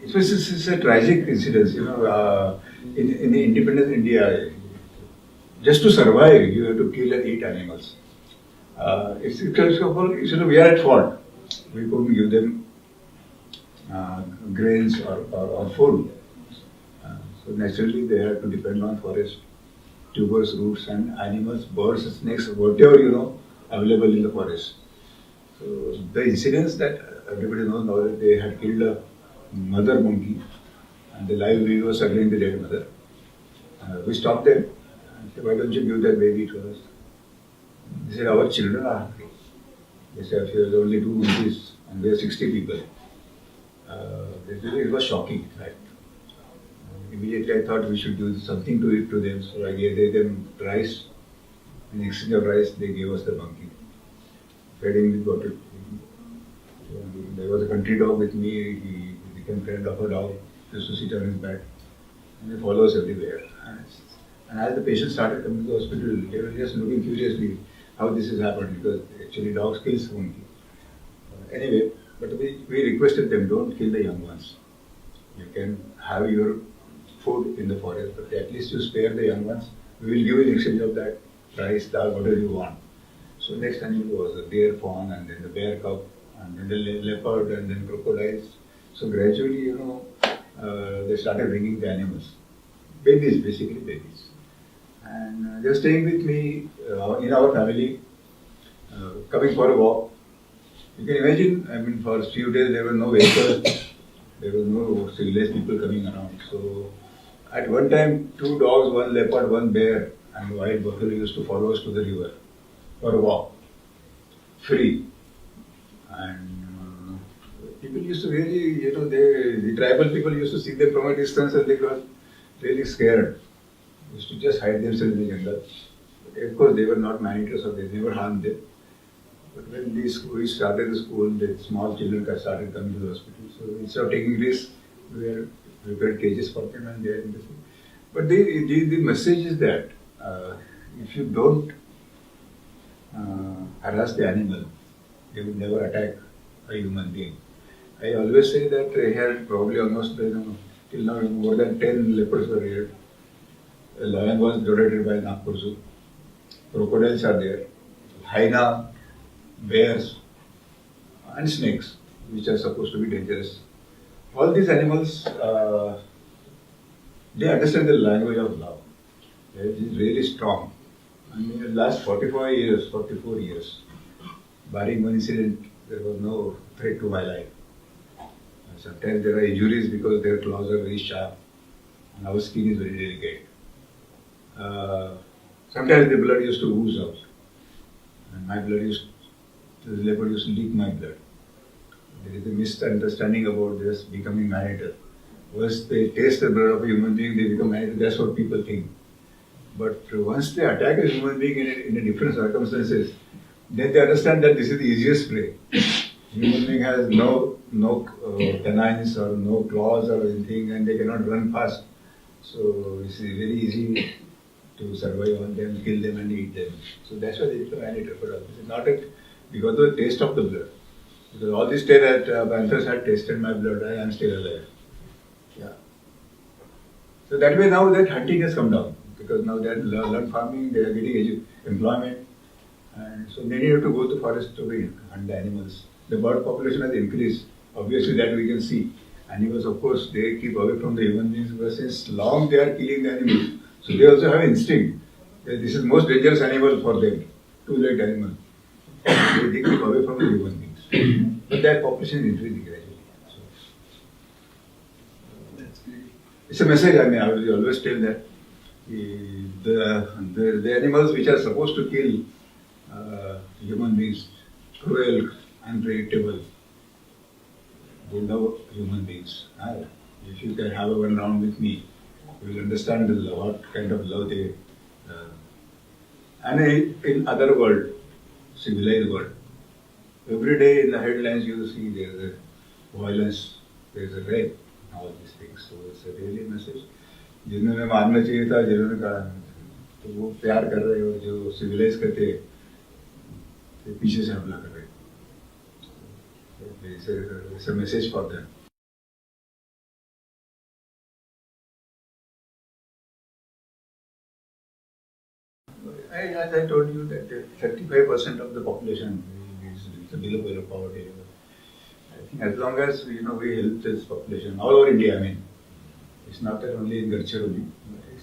It's a tragic incident, in the independent India, just to survive, you have to kill and eat animals. We are at fault. We couldn't give them grains or food. So naturally, they have to depend on forest, tubers, roots, and animals, birds, snakes, whatever available in the forest. So the incidents that everybody knows now, that they had killed a mother monkey, and the live baby was suckling the dead mother. We stopped them and said, "Why don't you give that baby to us?" They said, "Our children are hungry." They said, "If there are only two monkeys and there are 60 people." It was shocking, right? Immediately I thought we should do something to eat to them, so I gave them rice. In exchange of rice, they gave us the monkey. Fed him with bottle. There was a country dog with me. He became friend of a dog. He used to sit on his back, and he follows everywhere. And as the patients started coming to the hospital, they were just looking curiously how this has happened, because actually dogs kill monkey. Anyway, but we requested them, don't kill the young ones. You can have your food in the forest, but at least you spare the young ones. We will give in exchange of that rice, dal, whatever you want. So next animal was the bear fawn, and then the bear cub, and then the leopard, and then crocodiles. So gradually, they started bringing the animals, babies, basically babies, and they were staying with me in our family, coming for a walk. You can imagine. I mean, for a few days there were no vehicles, there were no civilized people coming around. So at one time, two dogs, one leopard, one bear, and a wild buffalo used to follow us to the river for a walk, free. And people used to really, the tribal people used to see them from a distance, and they got really scared. They used to just hide themselves in the jungle. But of course, they were not man-eaters, so they never harmed them. But when we started the school, the small children started coming to the hospital. So instead of taking risks, we prepared cages for them, and they are in the sea. But the message is that if you don't harass the animal, they will never attack a human being. I always say that here probably almost till now more than 10 leopards were here. A lion was donated by Nagpur Zoo. Crocodiles are there. Hyena, bears, and snakes, which are supposed to be dangerous. All these animals, they understand the language of love. It is really strong. I mean, in the last 44 years, barring one incident, there was no threat to my life. Sometimes there are injuries because their claws are very sharp and our skin is very delicate. Sometimes the blood used to ooze out, and the leopard used to leak my blood. There is a misunderstanding about this becoming man-eater. Once they taste the blood of a human being, they become man-eater. That's what people think. But once they attack a human being in a different circumstances, then they understand that this is the easiest prey. Human being has no canines or no claws or anything, and they cannot run fast. So it's very easy to survive on them, kill them, and eat them. So that's why they become man-eater for us. It's not because of the taste of the blood. Because all these panthers had tasted my blood, I am still alive. Yeah. So that way now that hunting has come down, because now they are learned farming, they are getting employment, and so they need to go to forest to hunt the animals. The bird population has increased. Obviously, that we can see. Animals, of course, they keep away from the human beings, but since long they are killing the animals, so they also have instinct that this is most dangerous animal for them, two-legged animal. They keep away from the human beings. But that population is increasing gradually. So, it's a message. I mean, I will always tell that the animals which are supposed to kill human beings, cruel, unpredictable, they love human beings. If you can have a one round with me, you will understand what kind of love they. And in other world, civilized world, every day in the headlines you see there is a violence, there is a rape, all these things. So it's a really message. जिन्होंने मारना चाहिए था, जिन्होंने कहा, तो वो प्यार कर रहे हो, जो सिविलाइज करते हैं, तो पीछे से हमला कर रहे हैं. It's a message for them. as I told you that 35% of the population is below poverty level. I think as long as we help this population all over India, I mean, it's not that only in Gadchiroli,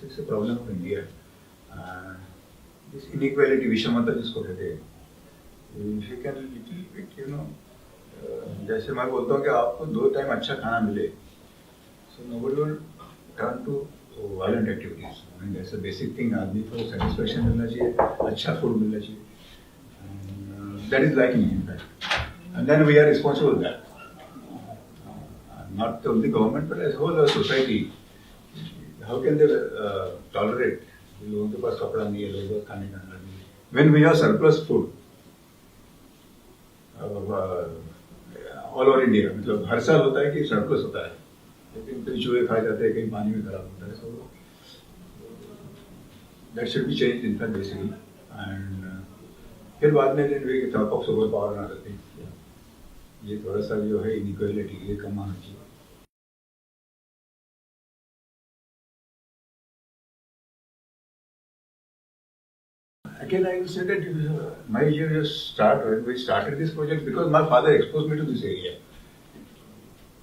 it's a problem of India. This inequality, विषमता जिसको कहते हैं, if you can little bit, जैसे मैं बोलता हूँ कि आपको 2 टाइम अच्छा खाना मिले, so nobody will turn to violent activities. I mean, that's a basic thing. आदमी को satisfaction मिलना चाहिए, अच्छा food मिलना चाहिए. And, that is lacking in fact. And then we are responsible for that. Not only government but as whole society. How can they tolerate? लोगों के पास कपड़ा नहीं है, लोगों को खाने का नहीं है. When we have surplus food, all over India, मतलब हर साल होता है कि सरप्लस होता है, लेकिन कहीं चूहे खाए जाते हैं, कहीं पानी में खराब होता है. So that should be changed in fact basically. And फिर बाद में then we talk of super power and other things. ये थोड़ा सा जो है inequality ये कम आना चाहिए. Again, I will say that my year just started when we started this project because my father exposed me to this area.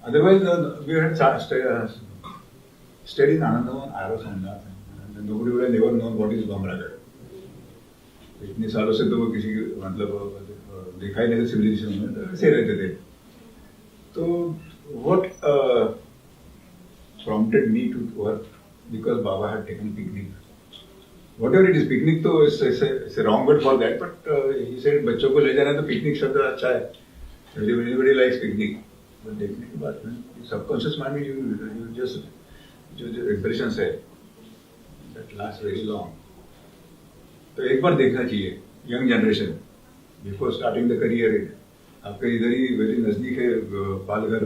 Otherwise, we had stayed in Anandavan, Aros, and nobody would have never known what is Bamragarh. इतने सालों से तो वो किसी मतलब देखा ही नहीं था सिविलाइजेशन में, ऐसे रहते थे. तो what prompted me to work because Baba had taken picnic. Whatever it is, picnic तो it's a wrong word for that, but he said बच्चों को ले जाना तो picnic शब्द अच्छा है. Everybody likes picnic. But देखने के बाद में subconscious mind में you just जो impressions है that lasts very long. तो एक बार देखना चाहिए young generation before starting the career. आपके इधर ही very नजदीक है Palghar.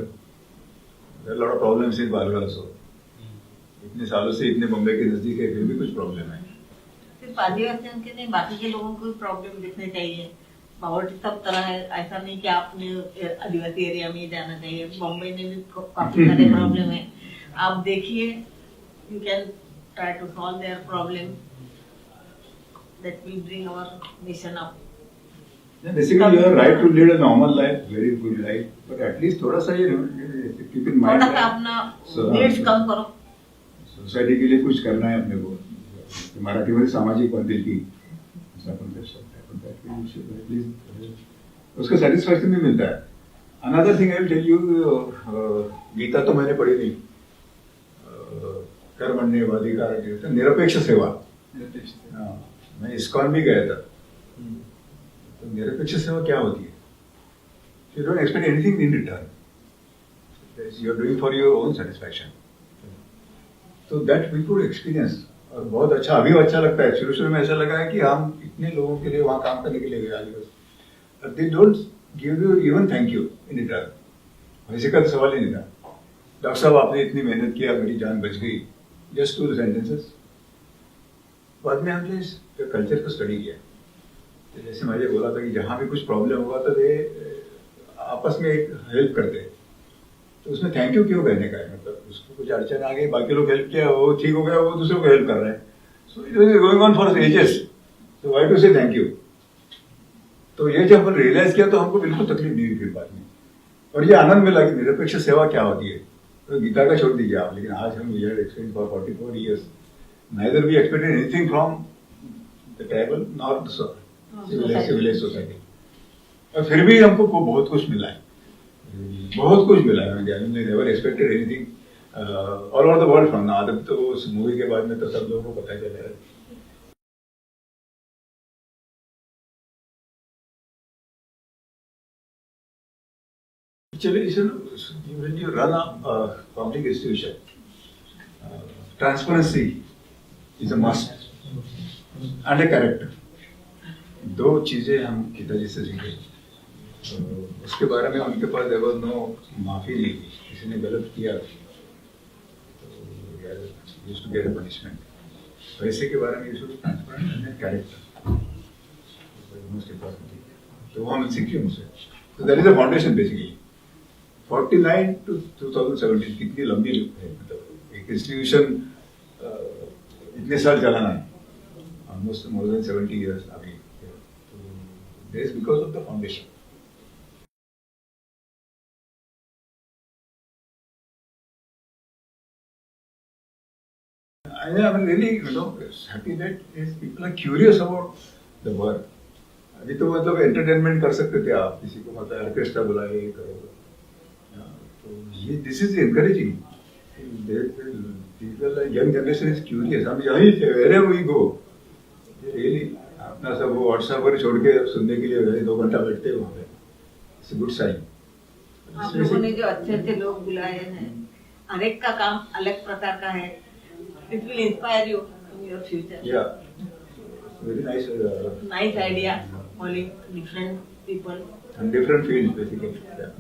There are a lot of problems in Palghar also. इतने सालों से इतने बम्बई के नजदीक है फिर भी कुछ प्रॉब्लम है. सिर्फ आदिवासियों के नहीं, बाकी के लोगों को भी प्रॉब्लम दिखने चाहिए. पावर्टी सब तरह है, ऐसा नहीं कि आपने आदिवासी एरिया में ही जाना चाहिए. बॉम्बे में भी काफी सारे प्रॉब्लम है. आप देखिए, you can try to solve their problem. That will bring our nation up. Basically, you are right to lead a normal life, very good life, but at least थोड़ा सा ये keep in mind. थोड़ा सा अपना needs कम करो. Society के लिए कुछ करना है अपने को. मराठीमध्ये सामाजिक बांधिलकी ऐसा कॉन्सेप्ट है. उसका सेटिस्फैक्शन भी मिलता है. Another thing I will tell you, Gita तो मैंने पढ़ी नहीं. कर्मण्येवाधिकारः निरपेक्ष सेवा. मैं इस्कॉन भी गया था. तो निरपेक्ष सेवा क्या होती है? You don't expect anything in return. You are doing for your own satisfaction. So that we could experience. और बहुत अच्छा, अभी अच्छा लगता है. शुरू में ऐसा लगा है कि हम इतने लोगों के लिए वहाँ काम करने के लिए गए आदिवासी. They don't give you even thank you in return. वैसे का तो सवाल ही नहीं था. डॉक्टर साहब आपने इतनी मेहनत किया, मेरी जान बच गई. Just 2 sentences. बाद में हमने इस कल्चर को स्टडी किया. तो जैसे मैंने बोला था कि जहाँ भी कुछ प्रॉब्लम होगा तो वे आपस में एक हेल्प करते हैं. तो उसमें थैंक यू क्यों कहने का है? मतलब उसको कुछ अड़चन आ गई, बाकी लोग हेल्प किया, वो ठीक हो गया, वो दूसरों को हेल्प कर रहे हैं. So it is going on for ages. So why to say thank you? तो ये जब हमने रियलाइज किया तो हमको बिल्कुल तकलीफ नहीं हुई फिर बाद में. और ये आनंद मिला कि निरपेक्ष सेवा क्या होती है. तो गीता का छोड़ दीजिए आप, लेकिन आज हम we had experience for 44 years. Neither we expected anything from the tribal nor the civilised society. और फिर भी हमको बहुत कुछ मिला है. बहुत कुछ मिला है. Never expected anything all over the world from now. तो उस मूवी के बाद में तो सब लोगों को पता चला है. Actually, when you run a public institution, transparency is a must and a character. 2 चीजें हम पिताजी से सीखे. उसके बारे में उनके पास देवर नो माफी नहीं थी. किसी ने गलत किया तो used to get a punishment. वैसे के बारे में used to transparent and character most important. तो वो हम सीखे उनसे. तो that is a foundation basically. 49 to 2017 कितनी लंबी है. मतलब एक इंस्टीट्यूशन इतने साल चलाना है. almost more than 70 years. I mean, so that is because of the foundation. I am really, happy that people are curious about the work. अभी तो मतलब एंटरटेनमेंट कर सकते थे आप, किसी को मतलब ऑर्केस्ट्रा बुलाए, ये करो, तो ये this is encouraging. People young generation is curious. हम यहीं वेरे वी गो रियली अपना सब वो व्हाट्सएप पर छोड़ के सुनने के लिए 2 घंटा बैठते हैं वहाँ पे. It's good sign. आप लोगों ने जो अच्छे अच्छे लोग बुलाए हैं, हर एक का काम अलग प्रकार का है. It will inspire you in your future. Yeah very nice. Nice idea, calling different people. And different fields basically. Yeah.